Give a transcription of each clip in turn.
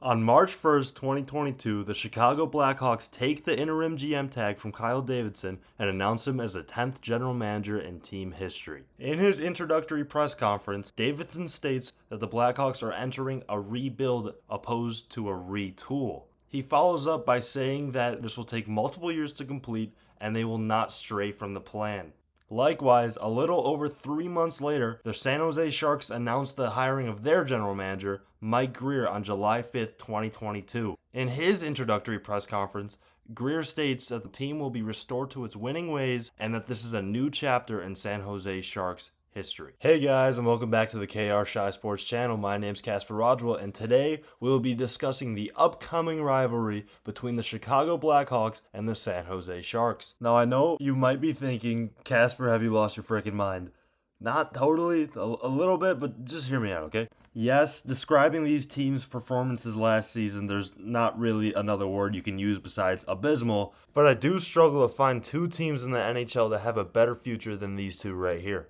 On March 1st, 2022, the Chicago Blackhawks take the interim GM tag from Kyle Davidson and announce him as the 10th general manager in team history. In his introductory press conference, Davidson states that the Blackhawks are entering a rebuild opposed to a retool. He follows up by saying that this will take multiple years to complete and they will not stray from the plan. Likewise, a little over 3 months later, the San Jose Sharks announced the hiring of their general manager, Mike Grier, on July 5th, 2022. In his introductory press conference, Grier states that the team will be restored to its winning ways and that this is a new chapter in San Jose Sharks history. Hey guys, and welcome back to the KRCHISPORTS Channel. My name's Casper Rodwell, and today we will be discussing the upcoming rivalry between the Chicago Blackhawks and the San Jose Sharks. Now, I know you might be thinking, Casper, have you lost your freaking mind? Not totally, a little bit, but just hear me out, okay? Yes, describing these teams' performances last season, there's not really another word you can use besides abysmal, but I do struggle to find two teams in the NHL that have a better future than these two right here.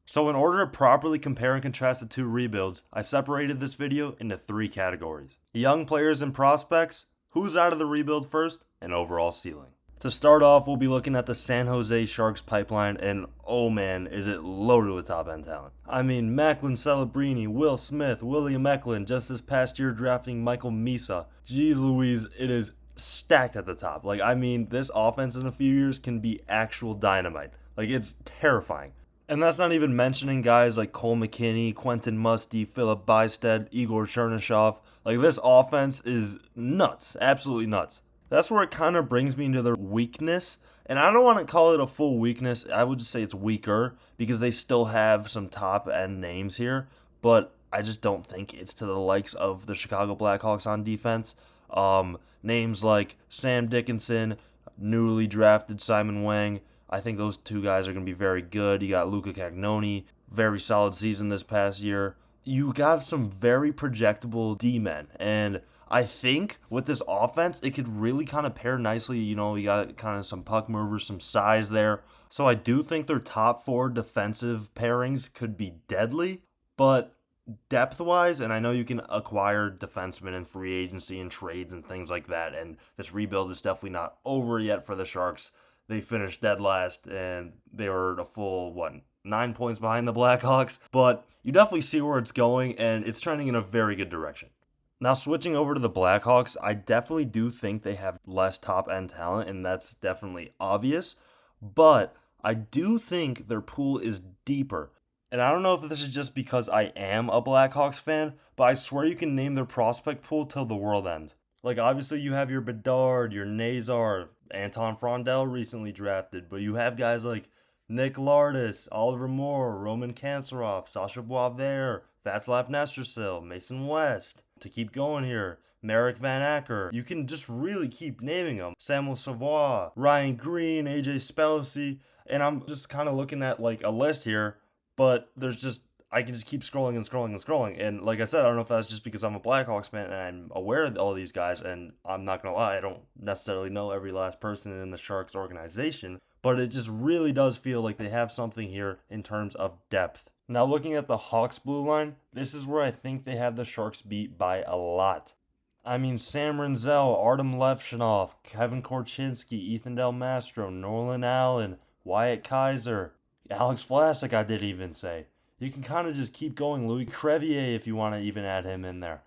So in order to properly compare and contrast the two rebuilds, I separated this video into three categories: young players and prospects, who's out of the rebuild first, and overall ceiling. To start off, we'll be looking at the San Jose Sharks pipeline, and oh man, is it loaded with top-end talent. I mean, Macklin Celebrini, Will Smith, William Eklund, just this past year drafting Michael Misa. Jeez Louise, it is stacked at the top. This offense in a few years can be actual dynamite. It's terrifying. And that's not even mentioning guys like Cole McKinney, Quentin Musty, Philip Bystedt, Igor Chernyshov. This offense is nuts, absolutely nuts. That's where it kind of brings me into their weakness. And I don't want to call it a full weakness. I would just say it's weaker because they still have some top-end names here. But I just don't think it's to the likes of the Chicago Blackhawks on defense. Names like Sam Dickinson, newly drafted Simon Wang. I think those two guys are going to be very good. You got Luca Cagnoni, very solid season this past year. You got some very projectable D-men, and I think with this offense, it could really kind of pair nicely. You got kind of some puck movers, some size there. So I do think their top four defensive pairings could be deadly, but depth-wise, and I know you can acquire defensemen in free agency and trades and things like that, and this rebuild is definitely not over yet for the Sharks. They finished dead last, and they were a full, 9 points behind the Blackhawks. But you definitely see where it's going, and it's trending in a very good direction. Now, switching over to the Blackhawks, I definitely do think they have less top-end talent, and that's definitely obvious. But I do think their pool is deeper. And I don't know if this is just because I am a Blackhawks fan, but I swear you can name their prospect pool till the world ends. Obviously, you have your Bedard, your Nazar, Anton Frondell recently drafted, but you have guys like Nick Lardis, Oliver Moore, Roman Kanserov, Sasha Boisvert, Václav Nestrasil, Mason West. To keep going here, Marek Van Acker. You can just really keep naming them. Samuel Savoie, Ryan Green, AJ Spelcy, and I'm just kind of looking at a list here, but I can just keep scrolling and scrolling and scrolling. And like I said, I don't know if that's just because I'm a Blackhawks fan and I'm aware of all these guys. And I'm not going to lie, I don't necessarily know every last person in the Sharks organization. But it just really does feel like they have something here in terms of depth. Now, looking at the Hawks blue line, this is where I think they have the Sharks beat by a lot. I mean, Sam Rinzel, Artem Levshinov, Kevin Korchinski, Ethan Del Mastro, Nolan Allen, Wyatt Kaiser, Alex Vlasic, I did even say. You can kind of just keep going. Louis Crevier, if you want to even add him in there.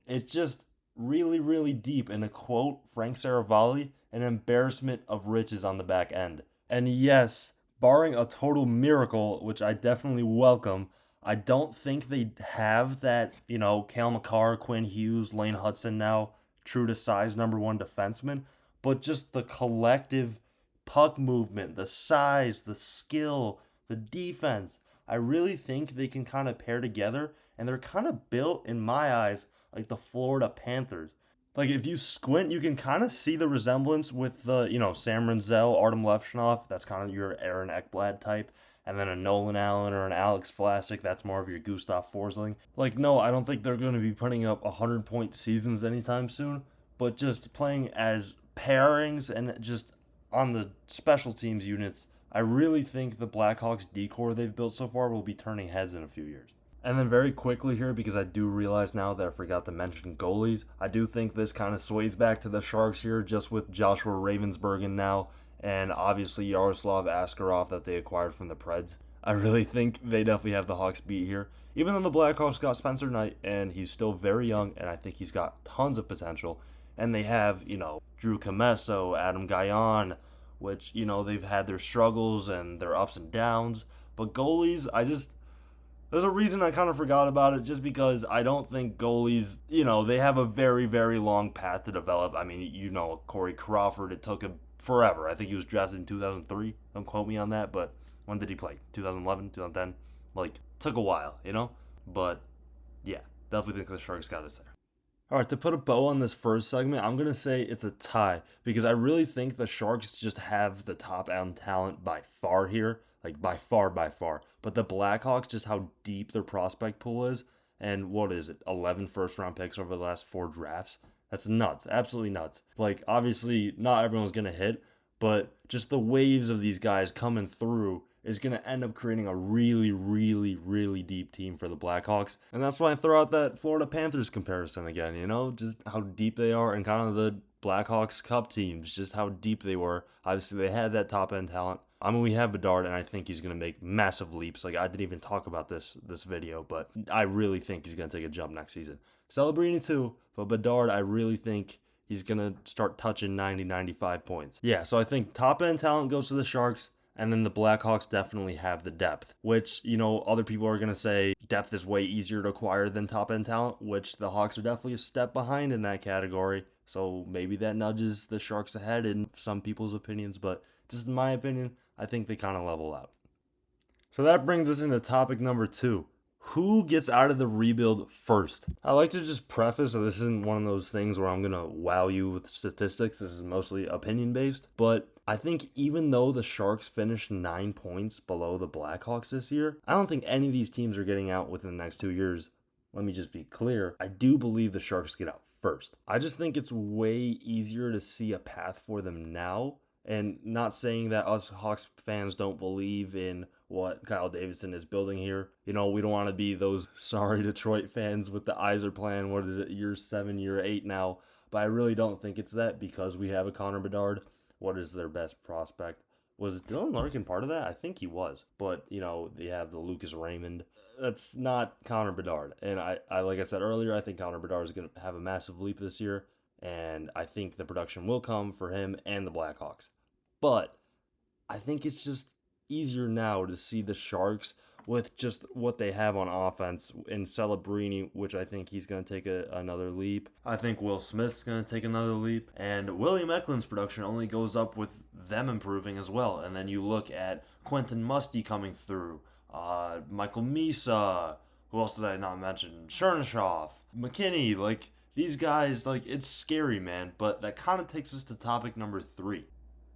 It's just really, really deep. And to quote Frank Saravalli, an embarrassment of riches on the back end. And yes, barring a total miracle, which I definitely welcome, I don't think they have that, Cale Makar, Quinn Hughes, Lane Hudson now, true to size #1 defenseman. But just the collective puck movement, the size, the skill, the defense. I really think they can kind of pair together, and they're kind of built, in my eyes, like the Florida Panthers. If you squint, you can kind of see the resemblance with the, Sam Rinzel, Artem Levshinov, that's kind of your Aaron Ekblad type, and then a Nolan Allen or an Alex Vlasic, that's more of your Gustav Forsling. No, I don't think they're going to be putting up 100-point seasons anytime soon, but just playing as pairings and just on the special teams units, I really think the Blackhawks decor they've built so far will be turning heads in a few years. And then very quickly here, because I do realize now that I forgot to mention goalies, I do think this kind of sways back to the Sharks here, just with Joshua Ravensbergen now, and obviously Yaroslav Askarov that they acquired from the Preds. I really think they definitely have the Hawks beat here. Even though the Blackhawks got Spencer Knight, and he's still very young, and I think he's got tons of potential. And they have, Drew Comesso, Adam Guyon, which, they've had their struggles and their ups and downs. But goalies, there's a reason I kind of forgot about it, just because I don't think goalies, they have a very, very long path to develop. I mean, Corey Crawford, it took him forever. I think he was drafted in 2003. Don't quote me on that, but when did he play? 2011, 2010? Took a while, But, yeah, definitely think the Sharks got us there. All right, to put a bow on this first segment, I'm going to say it's a tie, because I really think the Sharks just have the top end talent by far here. By far. But the Blackhawks, just how deep their prospect pool is, and what is it, 11 first-round picks over the last 4 drafts? That's nuts, absolutely nuts. Obviously, not everyone's going to hit, but just the waves of these guys coming through is going to end up creating a really, really, really deep team for the Blackhawks. And that's why I throw out that Florida Panthers comparison again, just how deep they are, and kind of the Blackhawks Cup teams, just how deep they were. Obviously, they had that top-end talent. I mean, we have Bedard, and I think he's going to make massive leaps. I didn't even talk about this video, but I really think he's going to take a jump next season. Celebrini too, but Bedard, I really think he's going to start touching 90, 95 points. Yeah, so I think top-end talent goes to the Sharks, and then the Blackhawks definitely have the depth, which, other people are going to say depth is way easier to acquire than top-end talent, which the Hawks are definitely a step behind in that category. So maybe that nudges the Sharks ahead in some people's opinions, but just in my opinion, I think they kind of level out. So that brings us into topic number 2. Who gets out of the rebuild first? I like to just preface that this isn't one of those things where I'm going to wow you with statistics. This is mostly opinion based. But I think even though the Sharks finished 9 points below the Blackhawks this year, I don't think any of these teams are getting out within the next 2 years. Let me just be clear. I do believe the Sharks get out first. I just think it's way easier to see a path for them now. And not saying that us Hawks fans don't believe in what Kyle Davidson is building here. We don't want to be those sorry Detroit fans with the Yzer plan. What is it, year 7, year 8 now? But I really don't think it's that, because we have a Connor Bedard. What is their best prospect? Was Dylan Larkin part of that? I think he was. But, they have the Lucas Raymond. That's not Connor Bedard. And I like I said earlier, I think Connor Bedard is going to have a massive leap this year. And I think the production will come for him and the Blackhawks. But I think it's just easier now to see the Sharks with just what they have on offense in Celebrini, which I think he's going to take another leap. I think Will Smith's going to take another leap. And William Eklund's production only goes up with them improving as well. And then you look at Quentin Musty coming through, Michael Misa, who else did I not mention? Chernishoff, McKinney, these guys, it's scary, man. But that kind of takes us to topic number 3.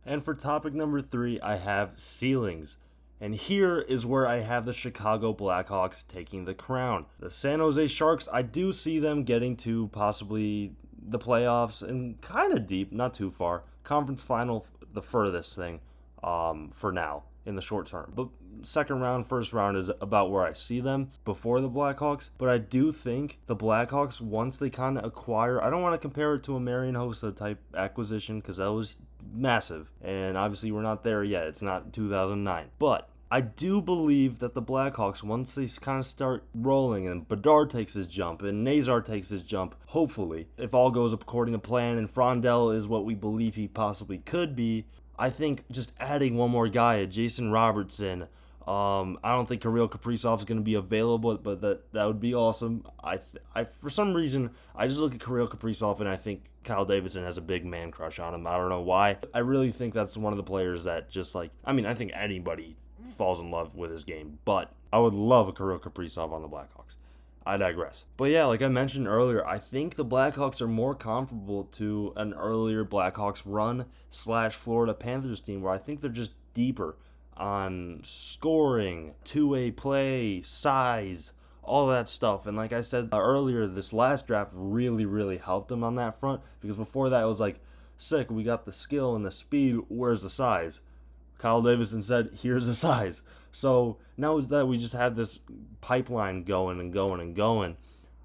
And for topic number 3, I have ceilings. And here is where I have the Chicago Blackhawks taking the crown. The San Jose Sharks, I do see them getting to possibly the playoffs and kind of deep, not too far. Conference final, the furthest thing for now in the short term. But second round, first round is about where I see them before the Blackhawks. But I do think the Blackhawks, once they kind of acquire, I don't want to compare it to a Marian Hossa type acquisition, because that was massive. And obviously we're not there yet. It's not 2009. But I do believe that the Blackhawks, once they kind of start rolling and Bedard takes his jump and Nazar takes his jump, hopefully, if all goes according to plan and Frondell is what we believe he possibly could be, I think just adding one more guy, a Jason Robertson. I don't think Kirill Kaprizov is going to be available, but that would be awesome. I for some reason, I just look at Kirill Kaprizov and I think Kyle Davidson has a big man crush on him. I don't know why. I really think that's one of the players that just I think anybody falls in love with his game, but I would love a Kirill Kaprizov on the Blackhawks. I digress. But yeah, like I mentioned earlier, I think the Blackhawks are more comparable to an earlier Blackhawks run / Florida Panthers team, where I think they're just deeper on scoring, two-way play, size, all that stuff. And like I said earlier, this last draft really, really helped them on that front, because before that it was sick, we got the skill and the speed, where's the size? Kyle Davidson said, here's the size. So now that we just have this pipeline going and going and going,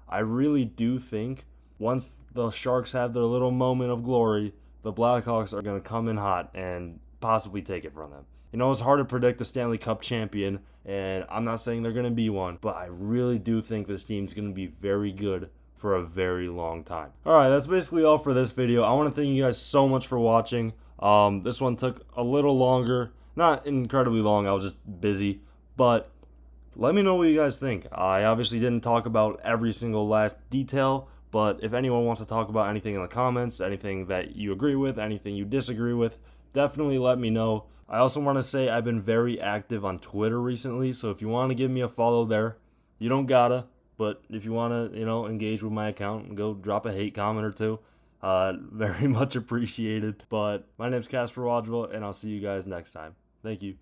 I really do think once the Sharks have their little moment of glory, the Blackhawks are going to come in hot and possibly take it from them. It's hard to predict the Stanley Cup champion, and I'm not saying they're going to be one, but I really do think this team's going to be very good for a very long time. Alright, that's basically all for this video. I want to thank you guys so much for watching. This one took a little longer. Not incredibly long, I was just busy. But let me know what you guys think. I obviously didn't talk about every single last detail, but if anyone wants to talk about anything in the comments, anything that you agree with, anything you disagree with, definitely let me know. I also want to say I've been very active on Twitter recently, so if you want to give me a follow there, you don't gotta, but if you want to, engage with my account and go drop a hate comment or two, very much appreciated. But my name's Casper Wodgeville, and I'll see you guys next time. Thank you.